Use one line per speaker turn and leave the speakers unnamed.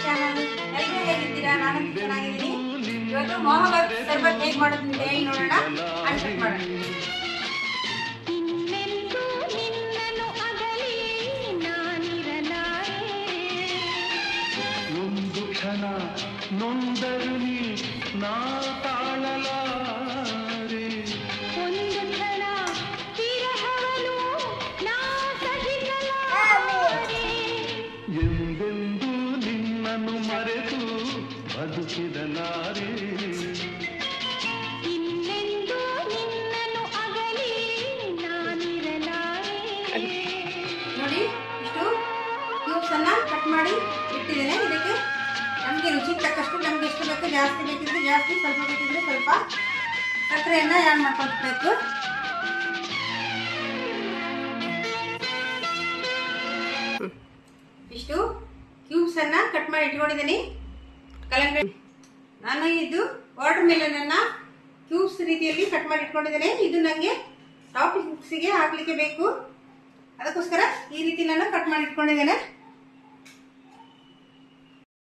Channel. ಎಲ್ಲರೂ ಹೇಗಿದ್ದೀರಾ? ನಾನು ಚೆನ್ನಾಗಿದ್ದೀನಿ. ಇವತ್ತು ಮೊಹಬ್ಬತ್ ಸರ್ಬತ್ ಹೇಗೆ ಮಾಡೋದು ಅಂತ ಹೇಳಿ ನೋಡೋಣ. ಅನ್ಸೆಟ್ ಮಾಡೋಣ.
ಒಂದು ಕ್ಷಣ ನೊಂದರು ನೀ ನಾ ತಾಳಲಾರೆ,
ಒಂದು ಕ್ಷಣ ವಿರಹವನು ನಾ ಸಹಿಸಲಾರೆ,
ಎಂದೆಂದು ನಿನ್ನನ್ನು ಮರೆತು ಬದುಕಿದಲಾರೆ,
ಇನ್ನೆಂದು ನಿನ್ನನ್ನು ಅಗಲಿ ನಾನಿರಲಾರೆ.
ನೋಡಿ, ಇಷ್ಟು ಕ್ಯೂಬ್ಸ್ ಅನ್ನ ಕಟ್ ಮಾಡಿ ಇಟ್ಟಿದ್ದೇನೆ. ಇದಕ್ಕೆ ನಮಗೆ ರುಚಿಗೆ ತಕ್ಕಷ್ಟು, ನಮ್ಗೆ ಎಷ್ಟು ಬೇಕು, ಜಾಸ್ತಿ ಬೇಕಿದ್ರೆ ಜಾಸ್ತಿ, ಸ್ವಲ್ಪ ಬೇಕಿದ್ರೆ ಸ್ವಲ್ಪ ಸಕ್ಕರೆಯನ್ನ ಆ್ಯಡ್ ಮಾಡ್ಕೊಳ್ಬೇಕು. ಇಷ್ಟು ಕ್ಯೂಬ್ಸ್ ಅನ್ನ ಕಟ್ ಮಾಡಿ ಇಟ್ಕೊಂಡಿದ್ದೀನಿ. ಕಲ್ಲಂಗಡಿ ನಾನು ಇದು ವಾಟರ್ ಮೆಲನ್ ಅನ್ನ ಕ್ಯೂಬ್ಸ್ ರೀತಿಯಲ್ಲಿ ಕಟ್ ಮಾಡಿ ಇಟ್ಕೊಂಡಿದ್ದೇನೆ. ಇದು ನನಗೆ ಟಾಪಿಂಗ್ಸ್ಗೆ ಹಾಕ್ಲಿಕ್ಕೆ ಬೇಕು, ಅದಕ್ಕೋಸ್ಕರ ಈ ರೀತಿ ನಾನು ಕಟ್ ಮಾಡಿ ಇಟ್ಕೊಂಡಿದ್ದೇನೆ.